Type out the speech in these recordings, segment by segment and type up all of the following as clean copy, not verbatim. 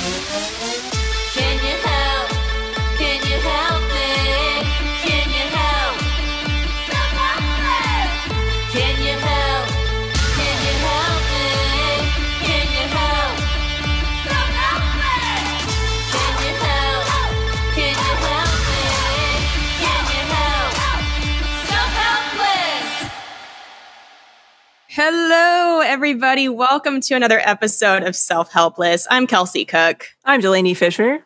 Can you help? Can you help me? Can you help? Self-Helpless! Can you help? Can you help me? Can you help? Self-Helpless! Can you help? Can you help me? Can you help? Self-Helpless! Hello, everybody. Welcome to another episode of Self-Helpless. I'm Kelsey Cook. I'm Delaney Fisher.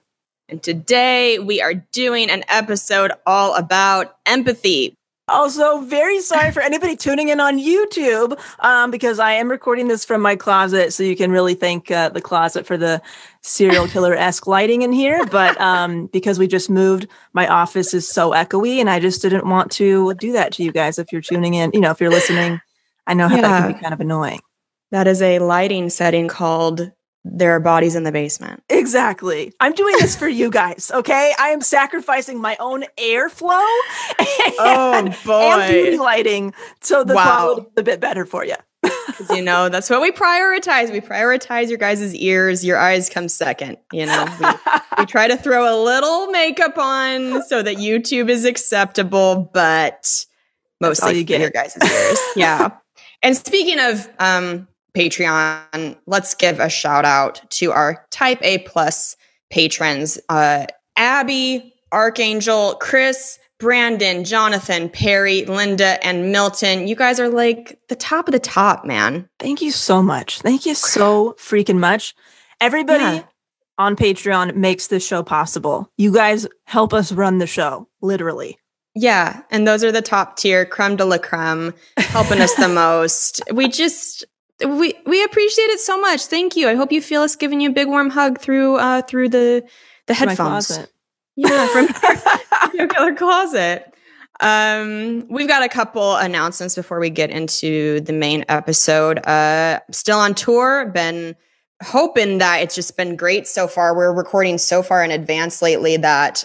And today we are doing an episode all about empathy. Also, very sorry for anybody tuning in on YouTube, because I am recording this from my closet, so you can really thank the closet for the serial killer-esque lighting in here. But because we just moved, my office is so echoey, and I just didn't want to do that to you guys if you're tuning in. You know, if you're listening, I know how that can be kind of annoying. That is a lighting setting called There Are Bodies in the Basement. Exactly. I'm doing this for you guys, okay? I am sacrificing my own airflow and beauty lighting so the quality is a bit better for you. You know, that's what we prioritize. We prioritize your guys' ears. Your eyes come second. You know, we try to throw a little makeup on so that YouTube is acceptable, but mostly for your guys' ears. Yeah. And speaking of Patreon, let's give a shout out to our Type A plus patrons, Abby, Archangel, Chris, Brandon, Jonathan, Perry, Linda, and Milton. You guys are like the top of the top, man. Thank you so much. Thank you so freaking much. Everybody on Patreon makes this show possible. You guys help us run the show, literally. Yeah, and those are the top tier, creme de la creme, helping us the most. We appreciate it so much. Thank you. I hope you feel us giving you a big warm hug through the headphones. Yeah, from your killer closet. We've got a couple announcements before we get into the main episode. Still on tour, been hoping that it's just been great so far. We're recording so far in advance lately that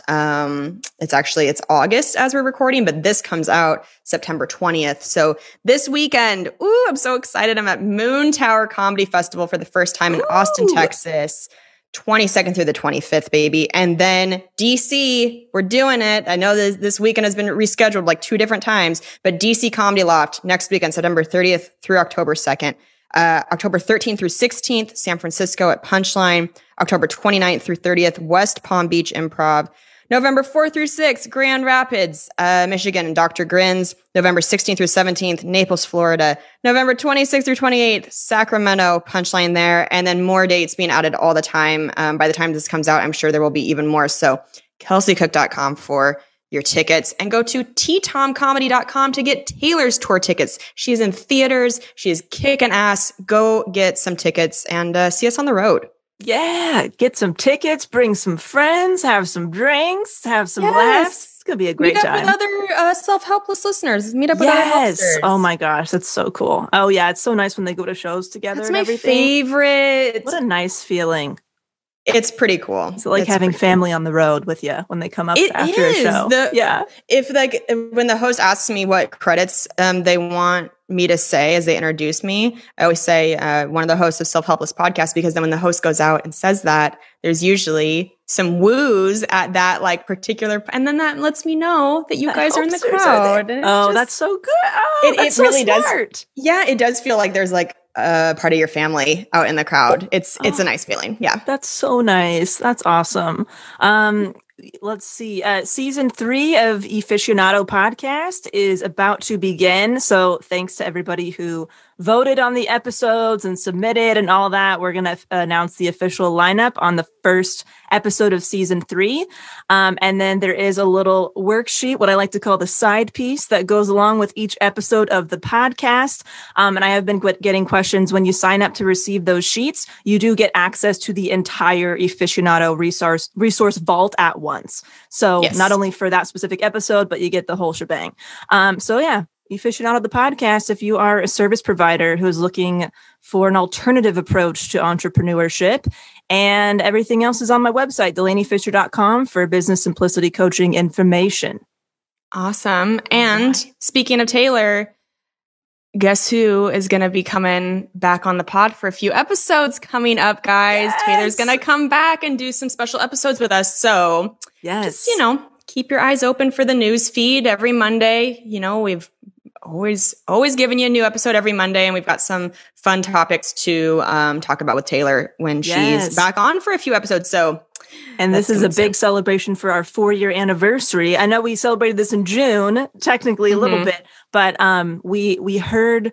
it's August as we're recording, but this comes out September 20th. So this weekend, I'm so excited. I'm at Moon Tower Comedy Festival for the first time in Austin, Texas. 22nd through the 25th, baby. And then DC, we're doing it. I know this weekend has been rescheduled like 2 different times, but DC Comedy Loft next weekend, September 30th through October 2nd. October 13th through 16th, San Francisco at Punchline. October 29th through 30th, West Palm Beach Improv. November 4th through 6th, Grand Rapids, Michigan, and Dr. Grins. November 16th through 17th, Naples, Florida. November 26th through 28th, Sacramento, Punchline there. And then more dates being added all the time. By the time this comes out, I'm sure there will be even more. So kelseycook.com for your tickets, and go to ttomcomedy.com to get Taylor's tour tickets. She is in theaters. She is kicking ass. Go get some tickets and see us on the road. Yeah, get some tickets, bring some friends, have some drinks, have some laughs. It's going to be a great time. Meet up with other self-helpless listeners. Meet up with other helpsters. Oh my gosh, that's so cool. Oh yeah, it's so nice when they go to shows together. That's and my everything. favorite. What a nice feeling. It's pretty cool. It's like having family on the road with you when they come up after a show. If when the host asks me what credits they want me to say as they introduce me, I always say one of the hosts of Self-Helpless podcast, because then when the host goes out and says that, there's usually some woos at that like particular, and then that lets me know that you guys are in the crowd. That's so good. Oh, it really does. Yeah, it does feel like there's like a part of your family out in the crowd. It's a nice feeling. Yeah. That's so nice. That's awesome. Let's see. Season 3 of Aficionado podcast is about to begin. So thanks to everybody who voted on the episodes and submitted and all that. We're going to announce the official lineup on the first episode of season 3. And then there is a little worksheet, what I like to call the side piece, that goes along with each episode of the podcast. And I have been getting questions. When you sign up to receive those sheets, you do get access to the entire Aficionado resource vault at once. So not only for that specific episode, but you get the whole shebang. So yeah. Aficionado the podcast, if you are a service provider who is looking for an alternative approach to entrepreneurship, and everything else is on my website, DelaneyFisher.com, for business simplicity coaching information. Awesome. And speaking of Taylor, guess who is going to be coming back on the pod for a few episodes coming up, guys? Yes! Taylor's going to come back and do some special episodes with us. So just, keep your eyes open for the news feed every Monday. We've always given you a new episode every Monday, and we've got some fun topics to talk about with Taylor when she's back on for a few episodes. So, and this is a big celebration for our 4-year anniversary. I know we celebrated this in June, technically a little bit, but we heard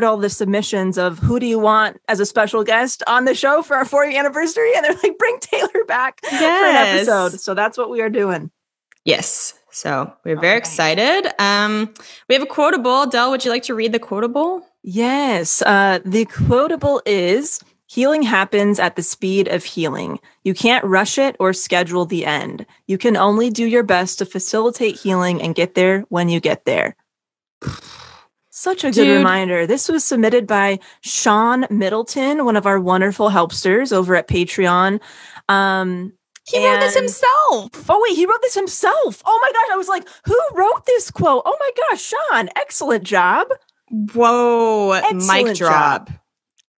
all the submissions of who do you want as a special guest on the show for our 4-year anniversary, and they're like, bring Taylor back for an episode. So that's what we are doing. Yes. So we're very excited. We have a quotable. Del, would you like to read the quotable? Yes. The quotable is, healing happens at the speed of healing. You can't rush it or schedule the end. You can only do your best to facilitate healing and get there when you get there. Such a good reminder. This was submitted by Sean Middleton, one of our wonderful helpsters over at Patreon. He wrote this himself. Oh, wait, he wrote this himself. Oh, my gosh. I was like, who wrote this quote? Oh, my gosh, Sean, excellent job. Whoa, mic drop.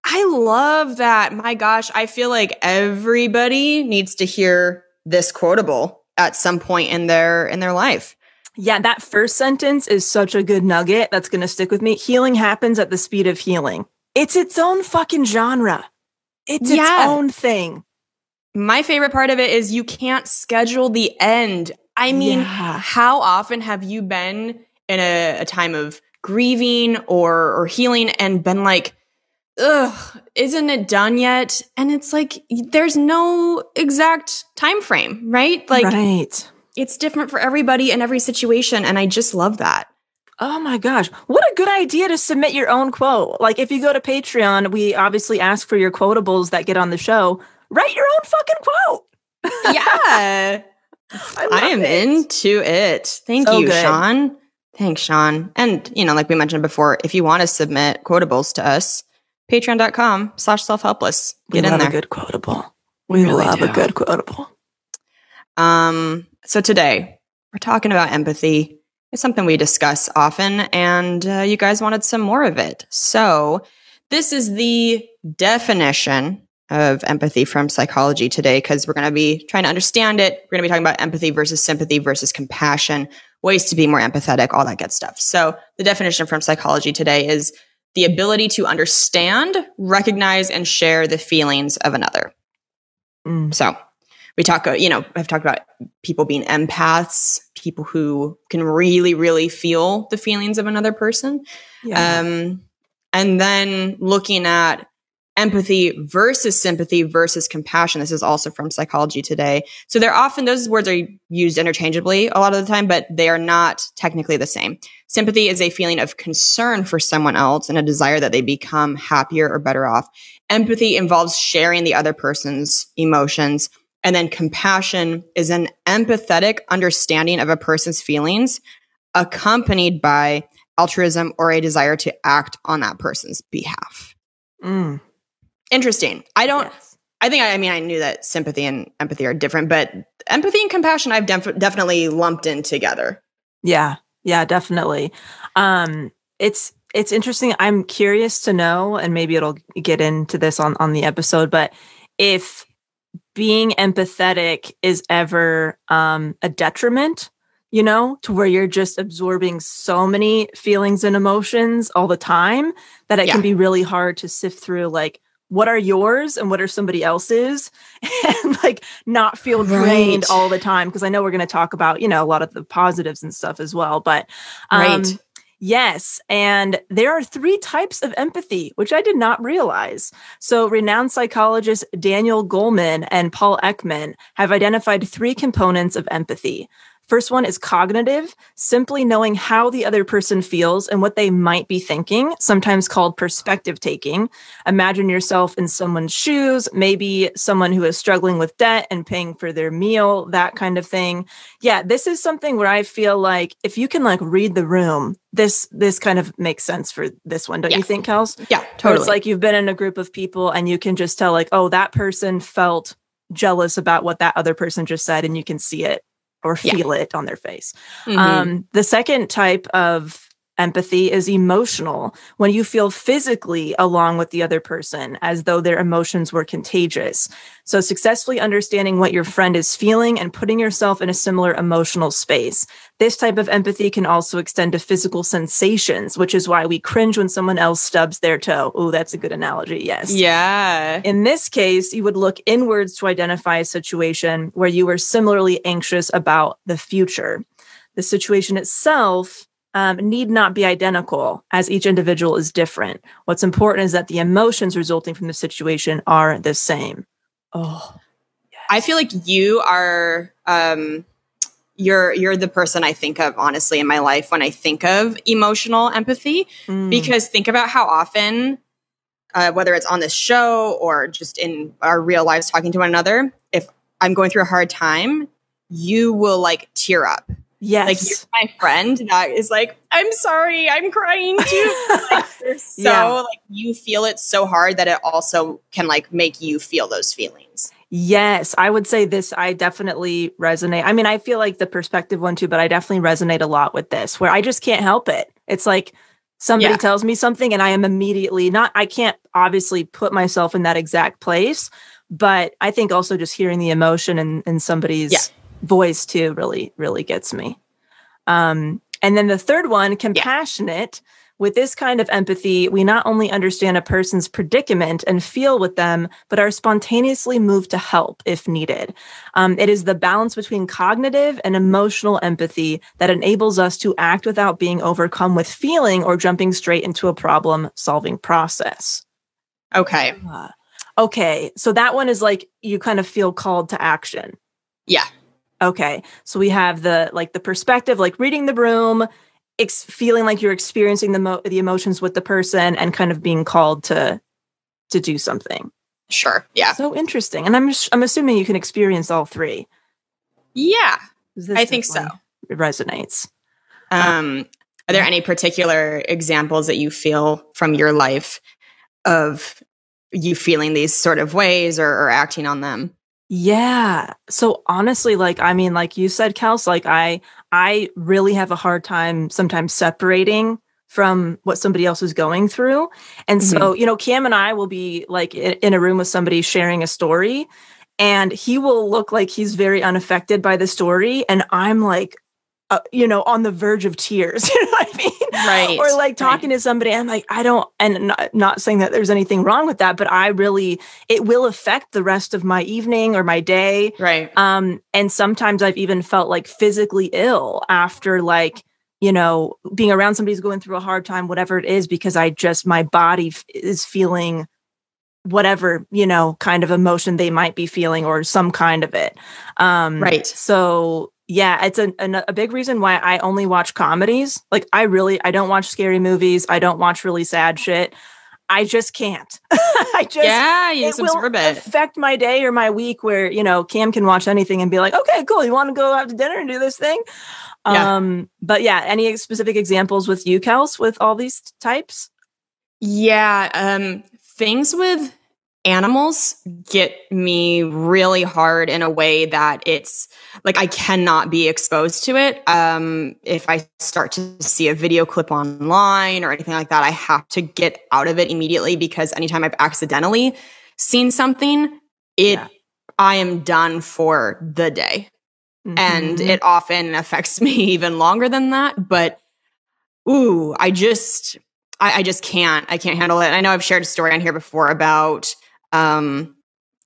I love that. My gosh, I feel like everybody needs to hear this quotable at some point in their life. Yeah, that first sentence is such a good nugget that's going to stick with me. Healing happens at the speed of healing. It's its own fucking genre. It's its own thing. My favorite part of it is you can't schedule the end. I mean, how often have you been in a time of grieving or healing and been like, ugh, isn't it done yet? And it's like, there's no exact time frame, right? Like, it's different for everybody in every situation. And I just love that. Oh my gosh. What a good idea to submit your own quote. Like, if you go to Patreon, we obviously ask for your quotables that get on the show. Write your own fucking quote. Yeah. I am into it. Thank you, Sean. Thanks, Sean. And, like we mentioned before, if you want to submit quotables to us, patreon.com/selfhelpless. Get in there. We love a good quotable. We love a good quotable. So today we're talking about empathy. It's something we discuss often, and you guys wanted some more of it. So this is the definition of empathy from Psychology Today, because we're going to be trying to understand it. We're going to be talking about empathy versus sympathy versus compassion, ways to be more empathetic, all that good stuff. So the definition from Psychology Today is the ability to understand, recognize, and share the feelings of another. So we talk, I've talked about people being empaths, people who can really, really feel the feelings of another person. Yeah. And then looking at empathy versus sympathy versus compassion. This is also from Psychology Today. So those words are used interchangeably a lot of the time, but they are not technically the same. Sympathy is a feeling of concern for someone else and a desire that they become happier or better off. Empathy involves sharing the other person's emotions. And then compassion is an empathetic understanding of a person's feelings accompanied by altruism or a desire to act on that person's behalf. Interesting. I knew that sympathy and empathy are different, but empathy and compassion I've definitely lumped in together. Yeah, definitely. It's interesting. I'm curious to know, and maybe it'll get into this on the episode, but if being empathetic is ever a detriment, to where you're just absorbing so many feelings and emotions all the time that it can be really hard to sift through, like, what are yours and what are somebody else's, and like not feel drained all the time. Because I know we're going to talk about, a lot of the positives and stuff as well. But yes. And there are 3 types of empathy, which I did not realize. So renowned psychologists Daniel Goleman and Paul Ekman have identified 3 components of empathy. First one is cognitive, simply knowing how the other person feels and what they might be thinking, sometimes called perspective taking. Imagine yourself in someone's shoes, maybe someone who is struggling with debt and paying for their meal, that kind of thing. Yeah, this is something where I feel like if you can read the room, this kind of makes sense for this one. Don't you think, Kels? Yeah, totally. Where it's like you've been in a group of people and you can just tell oh, that person felt jealous about what that other person just said, and you can see it or feel it on their face. The second type of empathy is emotional, when you feel physically along with the other person as though their emotions were contagious. So successfully understanding what your friend is feeling and putting yourself in a similar emotional space. This type of empathy can also extend to physical sensations, which is why we cringe when someone else stubs their toe. Oh, that's a good analogy. Yes. Yeah. In this case, you would look inwards to identify a situation where you were similarly anxious about the future. The situation itself need not be identical, as each individual is different. What's important is that the emotions resulting from the situation are the same. Oh, yes. I feel like you are, you're the person I think of, honestly, in my life when I think of emotional empathy, because think about how often, whether it's on this show or just in our real lives talking to one another, if I'm going through a hard time, you will like tear up. Yes. Like, you're my friend that is like, I'm sorry, I'm crying too. Like, you're so like, you feel it so hard that it also can like make you feel those feelings. Yes, I would say this. I definitely resonate. I mean, I feel like the perspective one too, but I definitely resonate a lot with this, where I just can't help it. It's like somebody tells me something and I am immediately I can't obviously put myself in that exact place, but I think also just hearing the emotion in somebody's voice too really, really gets me. And then the third one, compassionate. With this kind of empathy, we not only understand a person's predicament and feel with them, but are spontaneously moved to help if needed. It is the balance between cognitive and emotional empathy that enables us to act without being overcome with feeling or jumping straight into a problem-solving process. Okay. Okay. So that one is like you kind of feel called to action. Yeah. Okay. So we have the perspective, like reading the room, feeling like you're experiencing the emotions with the person and kind of being called to do something. Sure. Yeah. So interesting. And I'm assuming you can experience all three. Yeah. I think so. It resonates. Are there any particular examples that you feel from your life of you feeling these sort of ways or acting on them? Yeah. So honestly, like, I mean, like you said, Kels, like I really have a hard time sometimes separating from what somebody else is going through. And so, Cam and I will be like in a room with somebody sharing a story, and he will look like he's very unaffected by the story. And I'm like, on the verge of tears, you know what I mean? Right. Or like talking to somebody, I'm like, not saying that there's anything wrong with that, but it will affect the rest of my evening or my day. Right. And sometimes I've even felt like physically ill after like, being around somebody who's going through a hard time, whatever it is, because my body is feeling whatever, kind of emotion they might be feeling or some kind of it. Right. So yeah, it's a big reason why I only watch comedies. Like I don't watch scary movies. I don't watch really sad shit. I just can't. You just absorb it. Affect my day or my week where, Cam can watch anything and be like, okay, cool. You want to go out to dinner and do this thing? Yeah. But yeah, any specific examples with you, Kels, with all these types? Yeah. Things with animals get me really hard in a way that it's like I cannot be exposed to it. If I start to see a video clip online or anything like that, I have to get out of it immediately, because anytime I've accidentally seen something, I am done for the day. Mm-hmm. And it often affects me even longer than that. But I just can't. I can't handle it. I know I've shared a story on here before about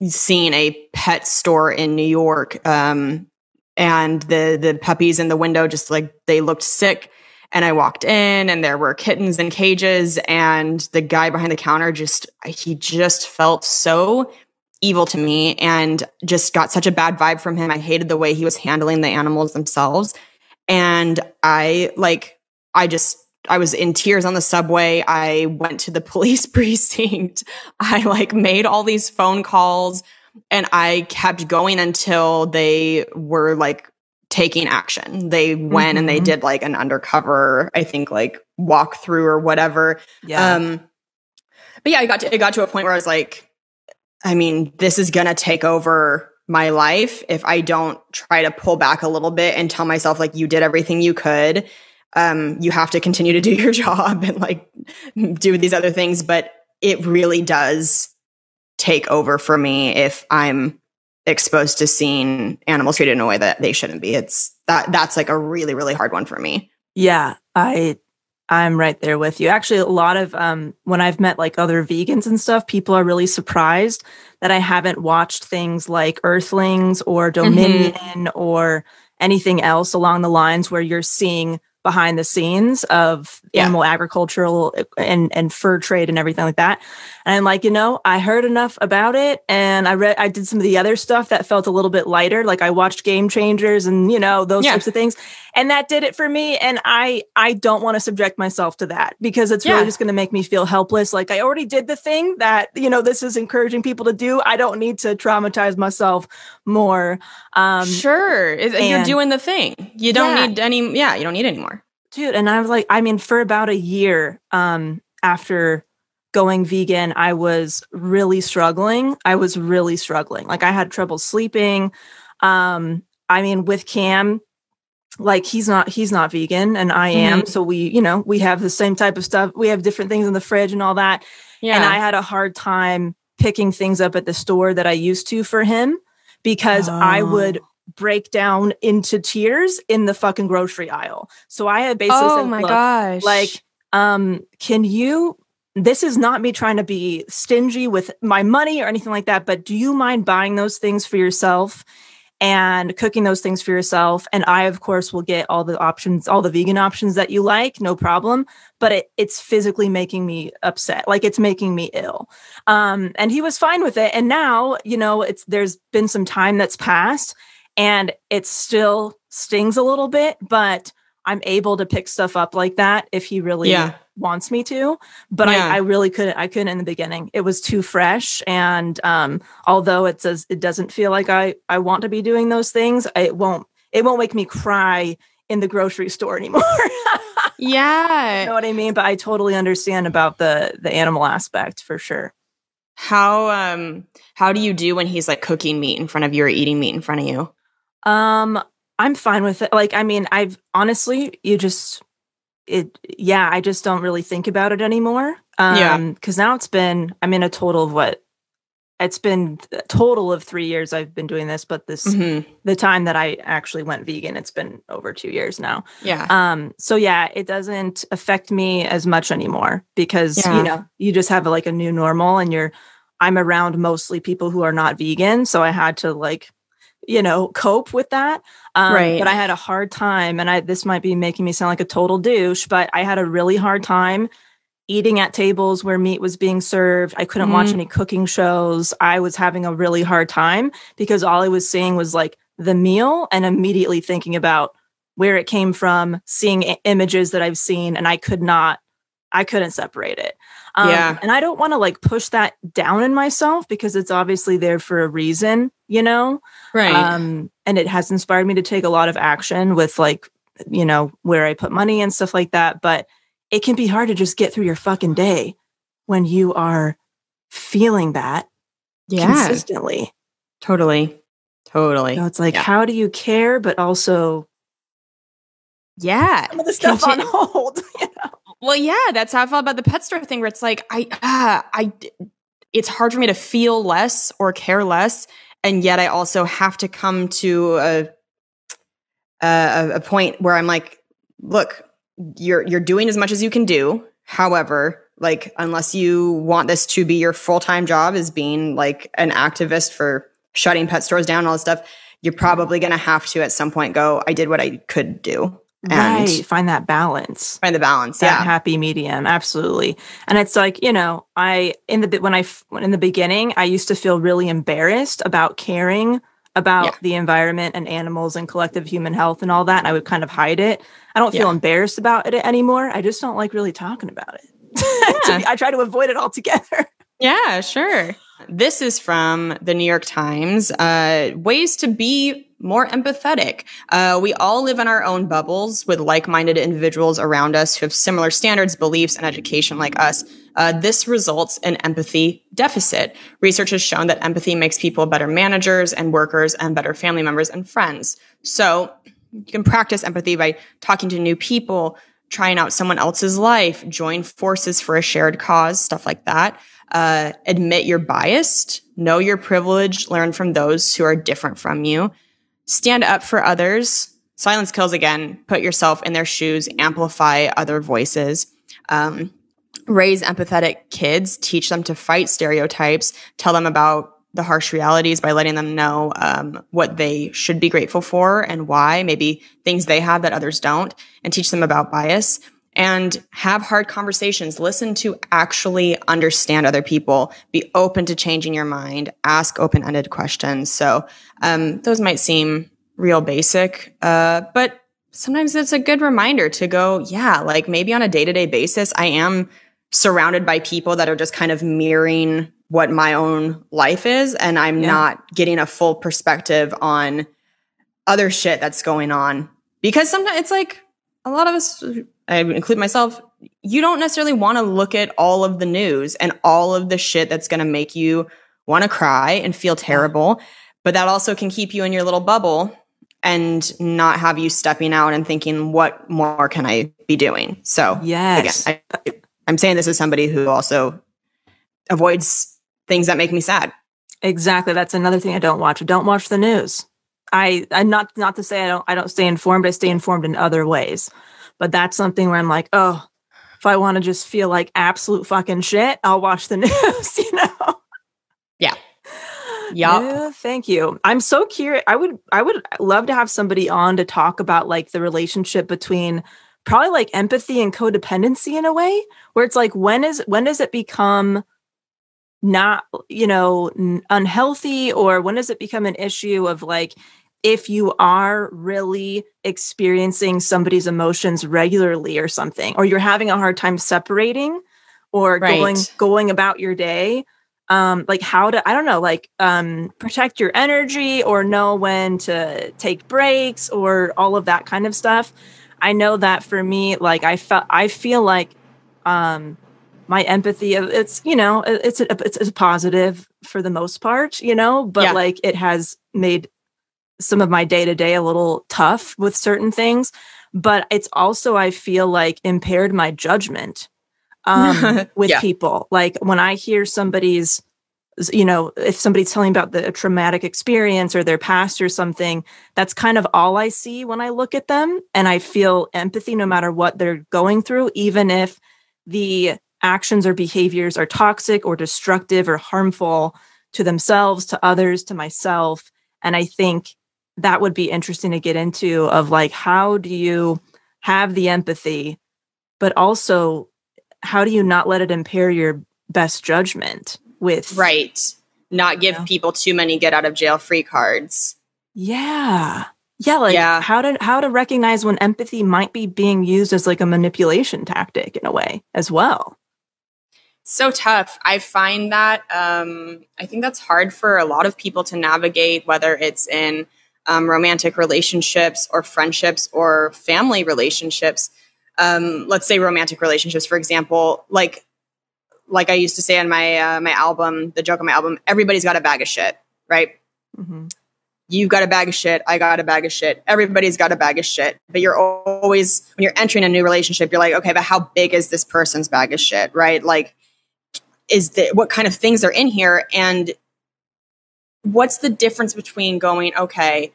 seeing a pet store in New York, and the puppies in the window just like they looked sick, and I walked in and there were kittens in cages, and the guy behind the counter he just felt so evil to me and just got such a bad vibe from him. I hated the way he was handling the animals themselves, and I was in tears on the subway. I went to the police precinct. I made all these phone calls, and I kept going until they were taking action. They went and they did an undercover, I think walkthrough or whatever. Yeah. But yeah, it got to a point where I was like, I mean, this is going to take over my life if I don't try to pull back a little bit and tell myself you did everything you could. you have to continue to do your job and like do these other things. But it really does take over for me if I'm exposed to seeing animals treated in a way that they shouldn't be. That's like a really, really hard one for me. Yeah, I'm right there with you. Actually, a lot of when I've met like other vegans and stuff, people are really surprised that I haven't watched things like Earthlings or Dominion or anything else along the lines where you're seeing behind the scenes of animal agricultural and fur trade and everything like that. And I'm like, I heard enough about it. And I did some of the other stuff that felt a little bit lighter. Like I watched Game Changers and, those types of things. And that did it for me. And I don't want to subject myself to that because it's really just going to make me feel helpless. Like I already did the thing that, this is encouraging people to do. I don't need to traumatize myself more. Sure. You're doing the thing. You don't need you don't need any more. Dude, and I was like, for about a year after going vegan, I was really struggling. Like I had trouble sleeping. With Cam, like he's not vegan and I am. So we have the same type of stuff. We have different things in the fridge and all that. Yeah. And I had a hard time picking things up at the store that I used to for him because I would break down into tears in the fucking grocery aisle. So I had basically said, my gosh. Like, can you, this is not me trying to be stingy with my money or anything like that, but do you mind buying those things for yourself and cooking those things for yourself? And I, of course, will get all the options, all the vegan options that you like, no problem. But it's physically making me upset. Like it's making me ill. And he was fine with it. And now, there's been some time that's passed and it still stings a little bit, but I'm able to pick stuff up like that if he really wants me to. But I really couldn't. I couldn't in the beginning. It was too fresh. And although it doesn't feel like I want to be doing those things, it won't make me cry in the grocery store anymore. Yeah. You know what I mean? But I totally understand about the animal aspect for sure. How do you do when he's like cooking meat in front of you or eating meat in front of you? I'm fine with it. Like, I've honestly, I just don't really think about it anymore. Cause now it's been a total of 3 years I've been doing this, but the time that I actually went vegan, it's been over 2 years now. Yeah. So it doesn't affect me as much anymore because, you just have like a new normal and I'm around mostly people who are not vegan. So I had to cope with that. Right. But I had a hard time, and this might be making me sound like a total douche, but I had a really hard time eating at tables where meat was being served. I couldn't watch any cooking shows. I was having a really hard time because all I was seeing was like the meal and immediately thinking about where it came from, seeing images that I've seen, and I couldn't separate it. And I don't want to like push that down in myself because it's obviously there for a reason, Right. And it has inspired me to take a lot of action with like, where I put money and stuff like that. But it can be hard to just get through your fucking day when you are feeling that consistently. Totally. So it's like, how do you care? But also, some of the stuff on hold, Well, that's how I felt about the pet store thing where it's like, it's hard for me to feel less or care less. And yet I also have to come to a point where I'm like, look, you're doing as much as you can do. However, like, unless you want this to be your full-time job as being like an activist for shutting pet stores down and all this stuff, you're probably going to have to at some point go, I did what I could do. And find that balance. Find the balance. That happy medium. Absolutely. And it's like, in the beginning, I used to feel really embarrassed about caring about the environment and animals and collective human health and all that. And I would kind of hide it. I don't feel embarrassed about it anymore. I just don't like really talking about it. I try to avoid it altogether. Yeah, sure. This is from the New York Times. Ways to be more empathetic. We all live in our own bubbles with like-minded individuals around us who have similar standards, beliefs, and education like us. This results in empathy deficit. Research has shown that empathy makes people better managers and workers and better family members and friends. So you can practice empathy by talking to new people, trying out someone else's life, join forces for a shared cause, stuff like that. Admit you're biased, know you're privileged, learn from those who are different from you, stand up for others. Silence kills again. Put yourself in their shoes, amplify other voices. Raise empathetic kids, teach them to fight stereotypes, tell them about the harsh realities by letting them know what they should be grateful for and why, maybe things they have that others don't, and teach them about bias. And have hard conversations. Listen to actually understand other people. Be open to changing your mind. Ask open-ended questions. So those might seem real basic, but sometimes it's a good reminder to go, yeah, like maybe on a day-to-day basis, I am surrounded by people that are just kind of mirroring what my own life is, and I'm not getting a full perspective on other shit that's going on. Because sometimes it's like a lot of us, I include myself, you don't necessarily want to look at all of the news and all of the shit that's going to make you want to cry and feel terrible. But that also can keep you in your little bubble and not have you stepping out and thinking, what more can I be doing? So again, I'm saying this as somebody who also avoids things that make me sad. Exactly. That's another thing I don't watch. I don't watch the news. I'm not to say I don't stay informed. I stay informed in other ways. But that's something where I'm like, oh, if I want to just feel like absolute fucking shit, I'll watch the news, you know? Yeah. Yeah, thank you. I'm so curious. I would love to have somebody on to talk about like the relationship between probably like empathy and codependency in a way where it's like, when does it become not, you know, unhealthy, or when does it become an issue of like, if you are really experiencing somebody's emotions regularly or something, or you're having a hard time separating or going about your day, like how to, I don't know, like protect your energy or know when to take breaks or all of that kind of stuff. I know that for me, like I feel like my empathy, it's, you know, it's a positive for the most part, you know, but like it has made some of my day-to-day a little tough with certain things, but it's also, I feel like, impaired my judgment with people. Like when I hear somebody's, you know, if somebody's telling about a traumatic experience or their past or something, that's kind of all I see when I look at them. And I feel empathy no matter what they're going through, even if the actions or behaviors are toxic or destructive or harmful to themselves, to others, to myself. And I think that would be interesting to get into, of like, how do you have the empathy, but also how do you not let it impair your best judgment with not give people too many get out of jail free cards. How to recognize when empathy might be being used as like a manipulation tactic in a way as well. So tough. I find that I think that's hard for a lot of people to navigate, whether it's in romantic relationships or friendships or family relationships. Let's say romantic relationships, for example, like I used to say on my my album, the joke on my album, everybody's got a bag of shit, right? Mm-hmm. You've got a bag of shit. I got a bag of shit. Everybody's got a bag of shit. But you're always, when you're entering a new relationship, you're like, okay, but how big is this person's bag of shit, right? Like, what kind of things are in here? And what's the difference between going, okay,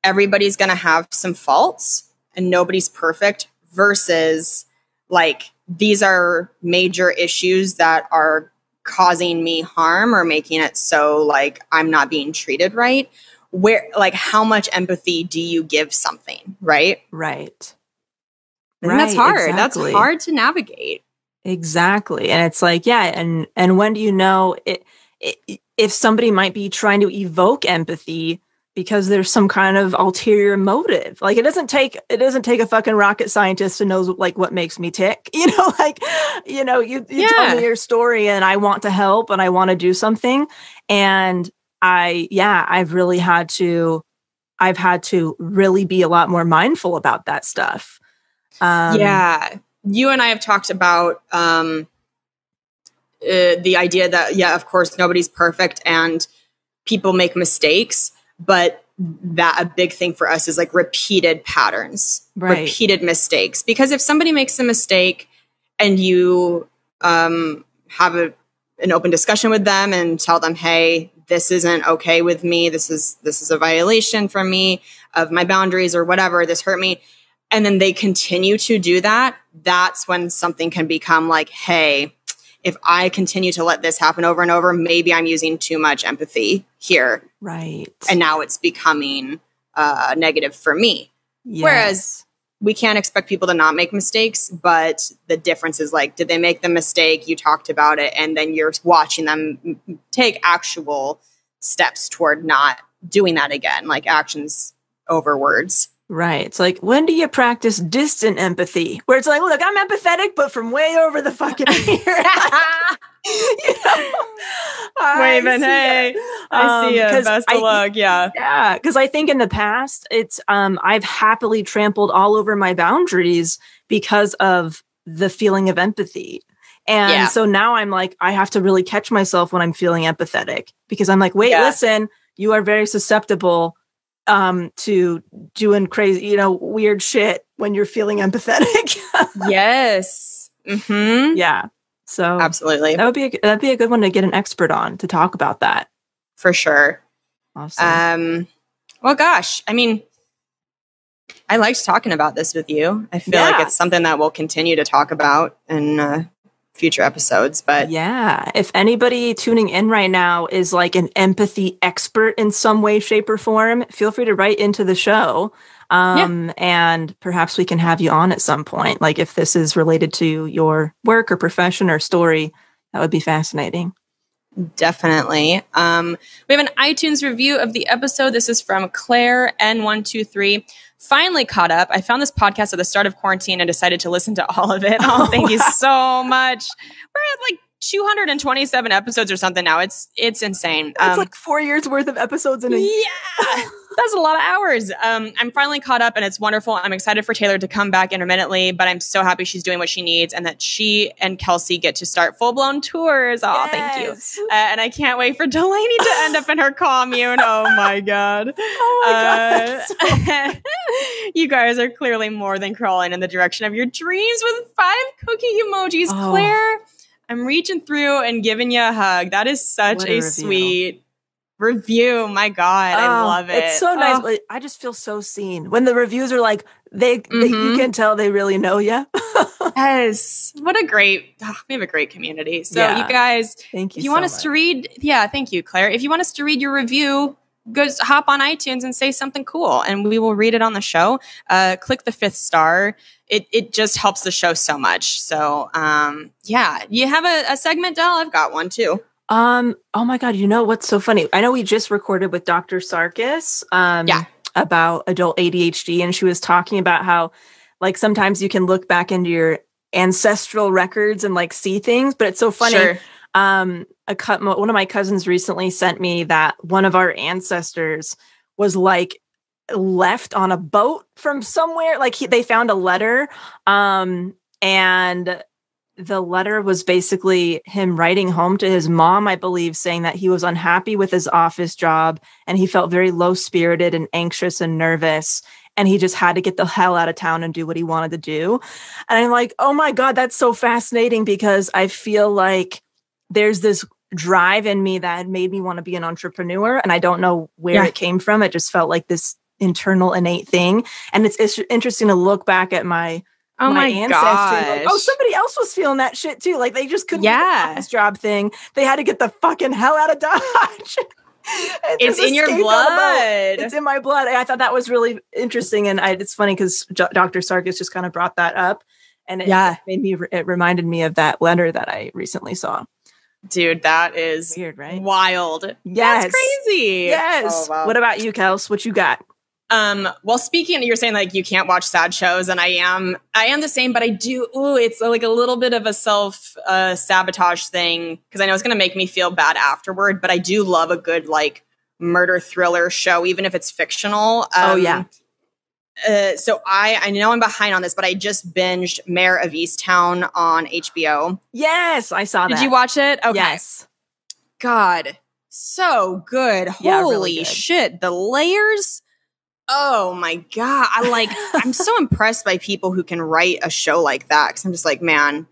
everybody's going to have some faults and nobody's perfect, versus like, these are major issues that are causing me harm or making it so like I'm not being treated right. Where, like, how much empathy do you give something, right? Right. And that's hard. Exactly. That's hard to navigate. Exactly. And it's like, and when do you know if somebody might be trying to evoke empathy because there's some kind of ulterior motive? Like, it doesn't take a fucking rocket scientist to know like what makes me tick, you know, like, you know, you tell me your story and I want to help and I want to do something. And I've had to really be a lot more mindful about that stuff. You and I have talked about the idea that, of course, nobody's perfect and people make mistakes, but that a big thing for us is like repeated patterns, repeated mistakes. Because if somebody makes a mistake and you have an open discussion with them and tell them, hey, this isn't okay with me. This is a violation for me of my boundaries or whatever. This hurt me. And then they continue to do that. That's when something can become like, hey, if I continue to let this happen over and over, maybe I'm using too much empathy here. Right. And now it's becoming negative for me. Yes. Whereas we can't expect people to not make mistakes, but the difference is like, did they make the mistake? You talked about it, and then you're watching them take actual steps toward not doing that again, like actions over words. Right. It's like, when do you practice distant empathy? Where it's like, look, I'm empathetic, but from way over the fucking here. Waving, hey, I see you. Best of luck. Yeah. Yeah. Because I think in the past, it's, I've happily trampled all over my boundaries because of the feeling of empathy. And so now I'm like, I have to really catch myself when I'm feeling empathetic, because I'm like, wait, listen, you are very susceptible to doing crazy, weird shit when you're feeling empathetic. Yes. Mm-hmm. Yeah. So absolutely. That'd be a good one to get an expert on to talk about that. For sure. Awesome. Well, gosh, I mean, I liked talking about this with you. I feel like it's something that we'll continue to talk about in future episodes, but if anybody tuning in right now is like an empathy expert in some way, shape, or form, feel free to write into the show. And perhaps we can have you on at some point. Like if this is related to your work or profession or story, that would be fascinating. Definitely. We have an iTunes review of the episode. This is from Claire N123. Finally caught up. I found this podcast at the start of quarantine and decided to listen to all of it. Oh, thank you so much. We're at like 227 episodes or something now. It's insane. That's like 4 years worth of episodes in a year. Yeah. That's a lot of hours. I'm finally caught up and it's wonderful. I'm excited for Taylor to come back intermittently, but I'm so happy she's doing what she needs and that she and Kelsey get to start full-blown tours. Oh, thank you. And I can't wait for Delaney to end up in her commune. Oh my God. You guys are clearly more than crawling in the direction of your dreams with 5 cookie emojis. Claire, I'm reaching through and giving you a hug. That is such a sweet review. My God, I love it. It's so nice. I just feel so seen when the reviews are like, they you can tell they really know you. Yes. What a great, we have a great community. So you guys, thank you. If you want us to read, thank you, Claire. If you want us to read your review, go hop on iTunes and say something cool and we will read it on the show. Click the 5th star. It just helps the show so much. So, you have a segment, Del? I've got one too. Oh my God. You know what's so funny? I know we just recorded with Dr. Sarkis, about adult ADHD. And she was talking about how like sometimes you can look back into your ancestral records and like see things, but it's so funny. Sure. One of my cousins recently sent me that one of our ancestors was like left on a boat from somewhere. Like they found a letter, and the letter was basically him writing home to his mom, I believe, saying that he was unhappy with his office job and he felt very low-spirited and anxious and nervous. And he just had to get the hell out of town and do what he wanted to do. And I'm like, oh my God, that's so fascinating, because I feel like there's this drive in me that made me want to be an entrepreneur. And I don't know where it came from. It just felt like this internal innate thing. And it's interesting to look back at my ancestry. Like, somebody else was feeling that shit too. Like they just couldn't get this job thing. They had to get the fucking hell out of Dodge. It's in your blood. It's in my blood. I thought that was really interesting. And it's funny because Dr. Sarkis just kind of brought that up. And it reminded me of that letter that I recently saw. Dude, that is weird, right? Wild. Yes. That's crazy. Yes. Oh, wow. What about you, Kels? What you got? Well, speaking, you're saying like you can't watch sad shows, and I am the same, but I do. Ooh, it's like a little bit of a self sabotage thing because I know it's going to make me feel bad afterward. But I do love a good like murder thriller show, even if it's fictional. So I know I'm behind on this, but I just binged Mayor of Easttown on HBO. Yes, I saw that. Did you watch it? Okay. Yes. God, So good. Yeah, Holy really good. shit. The layers. Oh my God. I'm so impressed by people who can write a show like that. Cause I'm just like, man,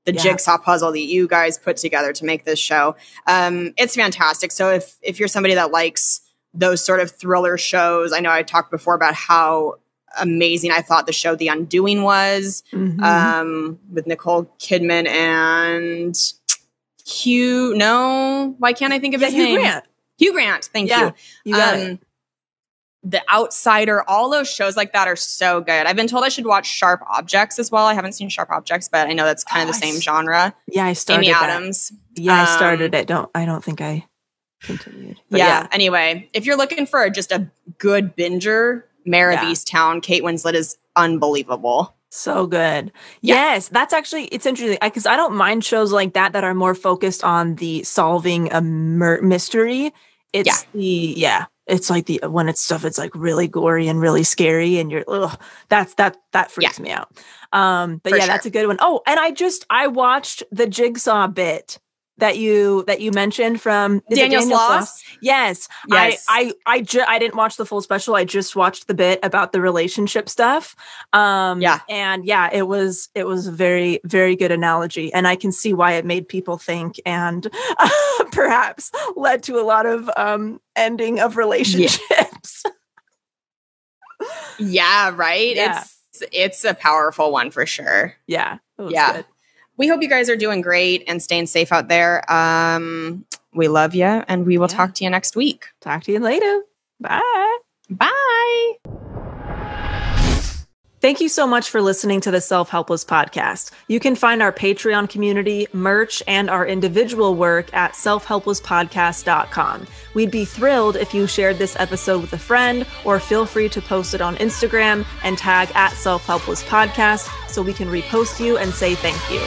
the jigsaw puzzle that you guys put together to make this show. It's fantastic. So if you're somebody that likes those sort of thriller shows, I know I talked before about how amazing I thought the show The Undoing was, with Nicole Kidman and why can't I think of his name? Grant. Hugh Grant. Thank you. You got it. The Outsider, all those shows like that are so good. I've been told I should watch Sharp Objects as well. I haven't seen Sharp Objects, but I know that's kind of the same genre. Yeah, I started Amy Adams. I started it. I don't think I continued. But yeah. Anyway, if you're looking for just a good binger, Mare of Easttown, Kate Winslet is unbelievable. So good. Yeah. Yes, that's actually, it's interesting because I don't mind shows like that are more focused on the solving a mystery. It's it's like when it's stuff, it's like really gory and really scary and that freaks me out. But sure. That's a good one. Oh, and I watched the Jigsaw bit that you mentioned from Daniel Sloss. Yes. I didn't watch the full special. I just watched the bit about the relationship stuff. And it was a very, very good analogy. And I can see why it made people think and perhaps led to a lot of ending of relationships. Yeah, right. Yeah. It's a powerful one for sure. Yeah. It was good. We hope you guys are doing great and staying safe out there. We love you, and we will talk to you next week. Talk to you later. Bye. Bye. Thank you so much for listening to the Self-Helpless podcast. You can find our Patreon community, merch, and our individual work at selfhelplesspodcast.com. We'd be thrilled if you shared this episode with a friend, or feel free to post it on Instagram and tag at Self-Helpless Podcast so we can repost you and say thank you.